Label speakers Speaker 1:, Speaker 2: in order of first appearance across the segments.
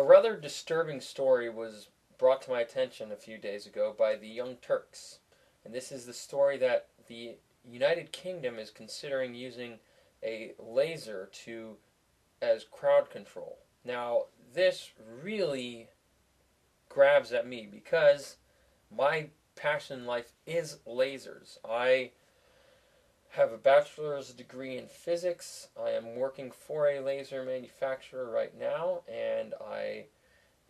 Speaker 1: A rather disturbing story was brought to my attention a few days ago by the Young Turks. And this is the story that the United Kingdom is considering using a laser to as crowd control. Now, this really grabs at me because my passion in life is lasers. I have a bachelor's degree in physics. I am working for a laser manufacturer right now, and I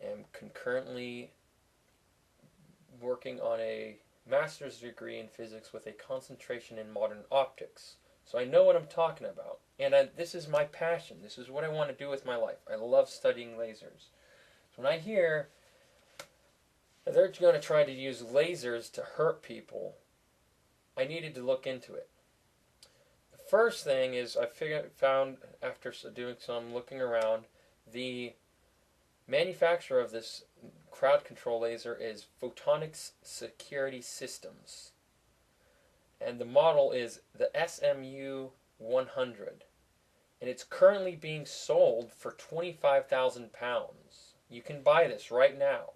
Speaker 1: am concurrently working on a master's degree in physics with a concentration in modern optics. So I know what I'm talking about. And this is my passion. This is what I want to do with my life. I love studying lasers. So when I hear that they're going to try to use lasers to hurt people, I needed to look into it. The first thing is I found after doing some looking around, the manufacturer of this crowd control laser is Photonics Security Systems. And the model is the SMU 100. And it's currently being sold for £25,000. You can buy this right now.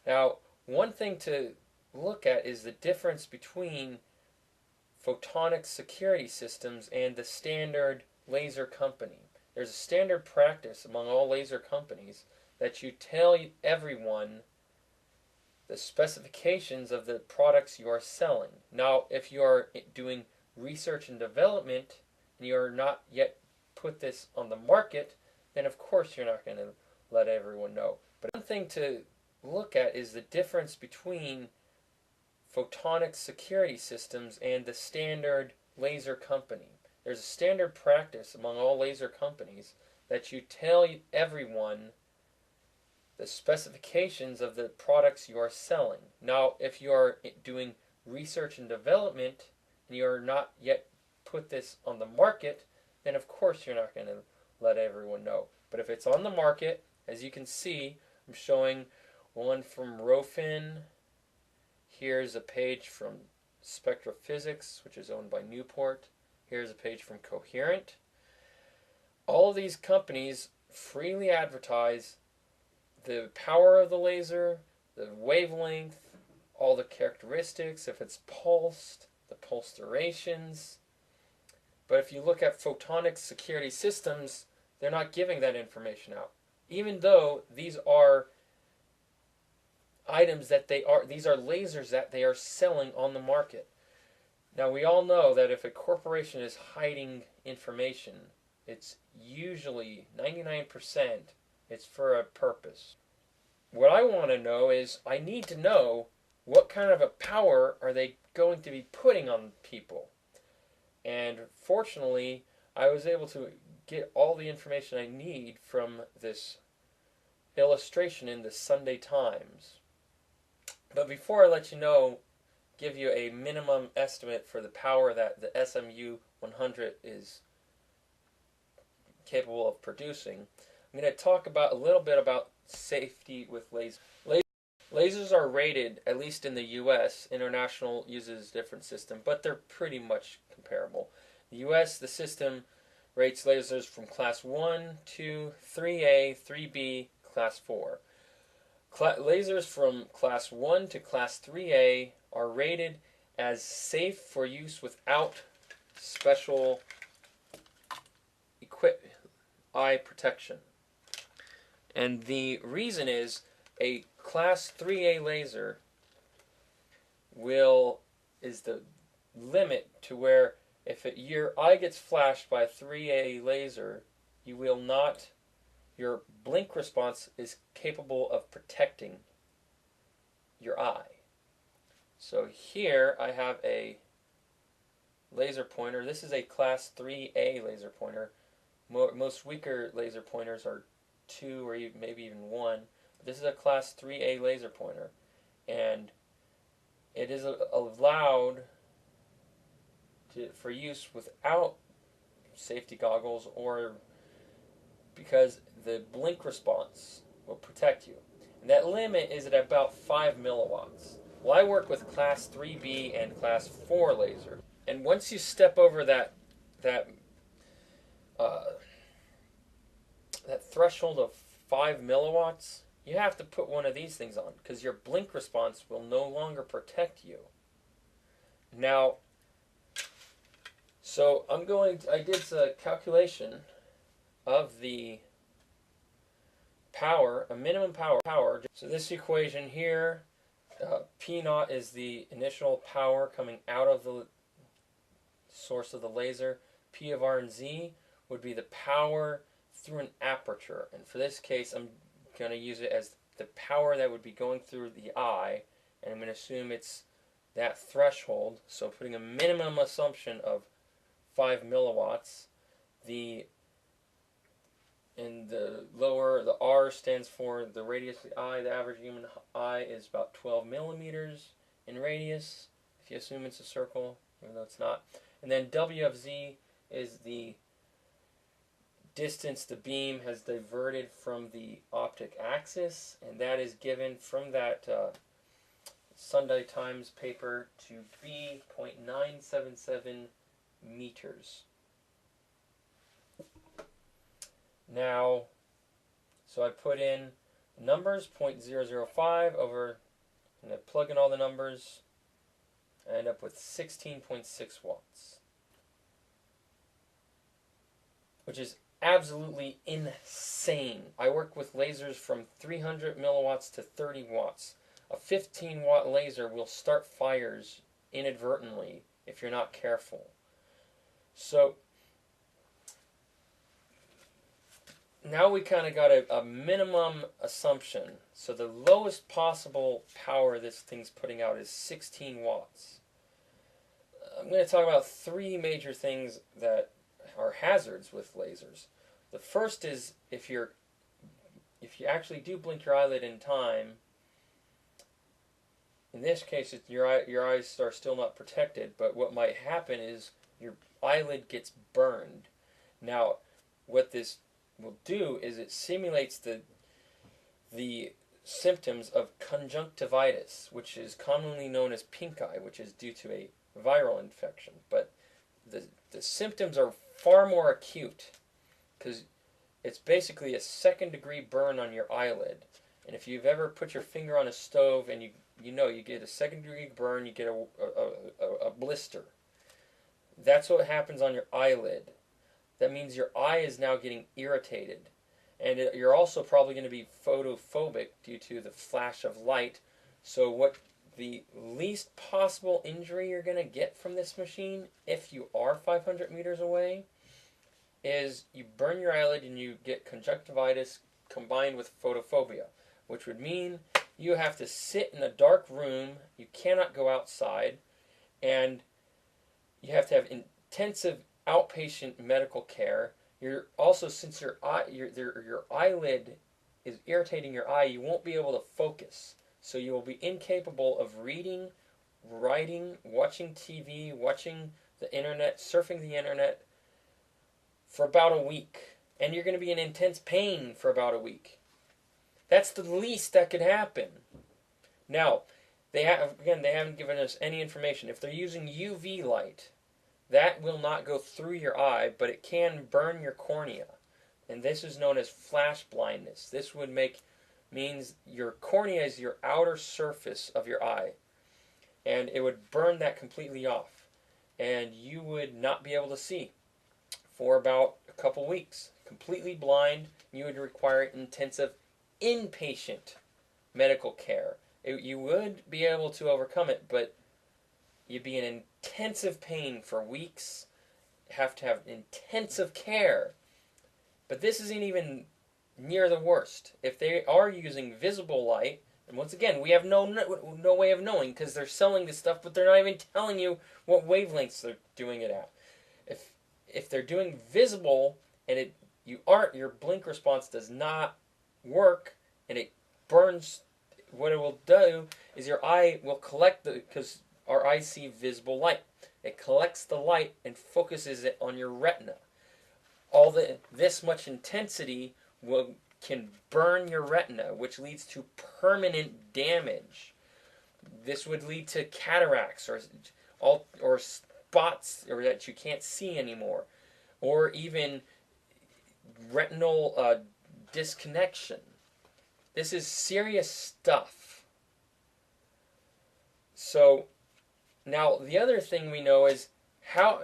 Speaker 1: Now, one thing to look at is the difference between Photonics Security Systems and the standard laser company. There's a standard practice among all laser companies that you tell everyone the specifications of the products you are selling. Now, if you are doing research and development and you are not yet put this on the market, then of course you're not going to let everyone know. But one thing to look at is the difference between Photonics Security Systems and the standard laser company. There's a standard practice among all laser companies that you tell everyone the specifications of the products you are selling. Now, if you are doing research and development and you are not yet put this on the market, then of course you're not going to let everyone know. But if it's on the market, as you can see, I'm showing one from Rofin. Here's a page from Spectrophysics, which is owned by Newport. Here's a page from Coherent. All of these companies freely advertise the power of the laser, the wavelength, all the characteristics, if it's pulsed, the pulse durations. But if you look at Photonics Security Systems, they're not giving that information out. Even though these are items that these are lasers that they are selling on the market. Now, we all know that if a corporation is hiding information, it's usually 99% it's for a purpose. What I want to know is I need to know what kind of a power are they going to be putting on people. And fortunately, I was able to get all the information I need from this illustration in the Sunday Times. But before I let you know, give you a minimum estimate for the power that the SMU 100 is capable of producing, I'm going to talk about a little bit about safety with lasers. Lasers are rated, at least in the US. International uses a different system, but they're pretty much comparable. The US, the system rates lasers from class 1, 2, 3A, 3B, class 4. Lasers from class 1 to class 3A are rated as safe for use without special eye protection. And the reason is a class 3A laser is the limit to where if your eye gets flashed by a 3A laser, your blink response is capable of protecting your eye. So here I have a laser pointer. This is a class 3A laser pointer. Most weaker laser pointers are 2 or maybe even 1. But this is a class 3A laser pointer. And it is allowed for use without safety goggles, or because the blink response will protect you. And that limit is at about 5 milliwatts. Well, I work with class 3B and class 4 laser. And once you step over that threshold of 5 milliwatts, you have to put one of these things on because your blink response will no longer protect you. Now, so I did a calculation of the power, a minimum power. So this equation here, P naught is the initial power coming out of the source of the laser. P of R and Z would be the power through an aperture. And for this case, I'm going to use it as the power that would be going through the eye. And I'm going to assume it's that threshold. So putting a minimum assumption of 5 milliwatts. And the R stands for the radius of the eye. The average human eye is about 12 millimeters in radius, if you assume it's a circle, even though it's not. And then W of Z is the distance the beam has diverted from the optic axis, and that is given from that Sunday Times paper to be 0.977 meters. Now, so I put in numbers, 0.005 over, and I plug in all the numbers. I end up with 16.6 watts, which is absolutely insane. I work with lasers from 300 milliwatts to 30 watts. A 15-watt laser will start fires inadvertently if you're not careful. So now we kind of got a minimum assumption. So the lowest possible power this thing's putting out is 16 watts. I'm going to talk about 3 major things that are hazards with lasers. The first is if you actually do blink your eyelid in time, in this case your eyes are still not protected, but what might happen is your eyelid gets burned. Now, what this will do is it simulates the symptoms of conjunctivitis, which is commonly known as pink eye, which is due to a viral infection. But the symptoms are far more acute because it's basically a second-degree burn on your eyelid. And if you've ever put your finger on a stove and you get a second-degree burn, you get a blister. That's what happens on your eyelid. That means your eye is now getting irritated. And you're also probably going to be photophobic due to the flash of light. So what the least possible injury you're going to get from this machine, if you are 500 meters away, is you burn your eyelid and you get conjunctivitis combined with photophobia, which would mean you have to sit in a dark room, you cannot go outside, and you have to have intensive outpatient medical care. You're also, since your eyelid is irritating your eye, you won't be able to focus. So you will be incapable of reading, writing, watching TV, watching the internet, surfing the internet for about a week. And you're going to be in intense pain for about a week. That's the least that could happen. Now, they haven't given us any information. If they're using UV light, that will not go through your eye, but it can burn your cornea. And this is known as flash blindness. This would means your cornea is your outer surface of your eye. And it would burn that completely off. And you would not be able to see for about a couple weeks. Completely blind. You would require intensive inpatient medical care. You would be able to overcome it, but you'd be in intensive pain for weeks, have to have intensive care. But this isn't even near the worst. If they are using visible light, and once again, we have no way of knowing because they're selling this stuff, but they're not even telling you what wavelengths they're doing it at. If they're doing visible and your blink response does not work and it burns, what it will do is your eye will collect because our eyes see visible light. It collects the light and focuses it on your retina. This much intensity can burn your retina, which leads to permanent damage. This would lead to cataracts or spots or that you can't see anymore, or even retinal disconnection. This is serious stuff. So, now the other thing we know is how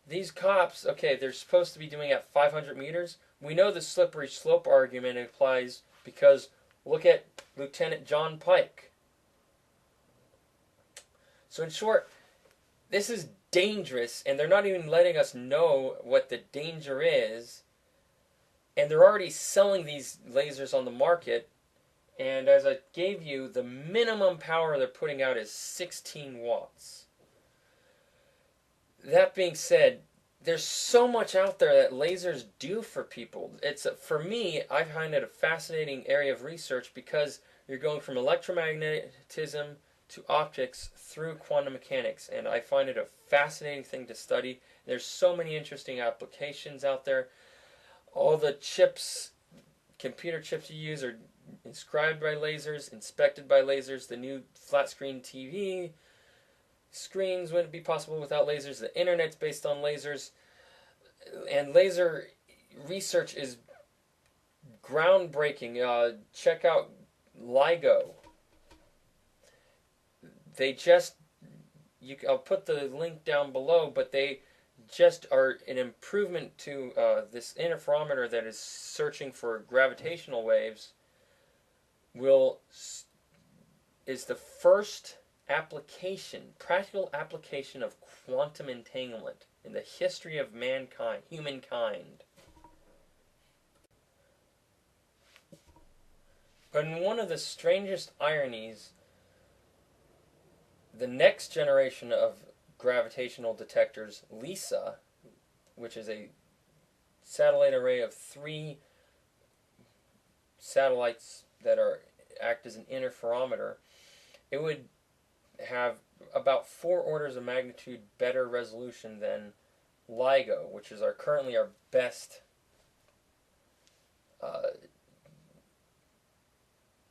Speaker 1: these cops, okay, they're supposed to be doing at 500 meters. We know the slippery slope argument applies because look at Lieutenant John Pike. So in short, this is dangerous, and they're not even letting us know what the danger is. And they're already selling these lasers on the market. And as I gave you, the minimum power they're putting out is 16 watts. That being said, there's so much out there that lasers do for people. For me, I find it a fascinating area of research because you're going from electromagnetism to optics through quantum mechanics, and I find it a fascinating thing to study. There's so many interesting applications out there. All the chips, computer chips you use are inscribed by lasers, inspected by lasers. The new flat screen TV screens wouldn't be possible without lasers. The internet's based on lasers. And laser research is groundbreaking. Check out LIGO. I'll put the link down below, but they just are an improvement to this interferometer that is searching for gravitational waves. Is the first practical application of quantum entanglement in the history of humankind. But in one of the strangest ironies, the next generation of gravitational detectors, LISA, which is a satellite array of 3 satellites that act as an interferometer, it would have about 4 orders of magnitude better resolution than LIGO, which is currently our best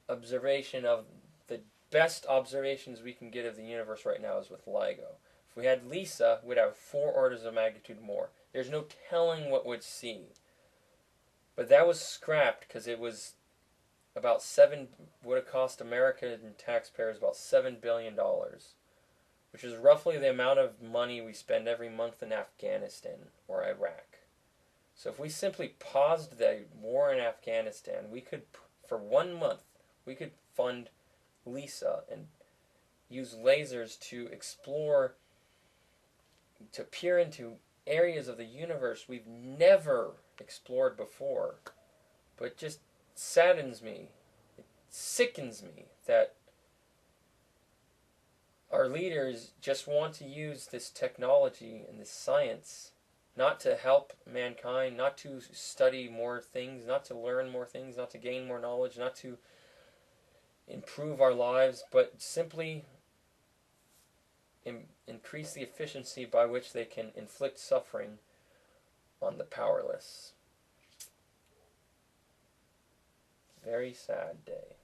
Speaker 1: observation of the best observations we can get of the universe right now is with LIGO. If we had LISA, we'd have 4 orders of magnitude more. There's no telling what we'd see. But that was scrapped because it was would have cost American taxpayers about $7 billion, which is roughly the amount of money we spend every month in Afghanistan or Iraq. So if we simply paused the war in Afghanistan, we could, for 1 month, we could fund LISA and use lasers to explore, to peer into areas of the universe we've never explored before. But it just saddens me, it sickens me that our leaders just want to use this technology and this science not to help mankind, not to study more things, not to learn more things, not to gain more knowledge, not to improve our lives, but simply increase the efficiency by which they can inflict suffering on the powerless. Very sad day.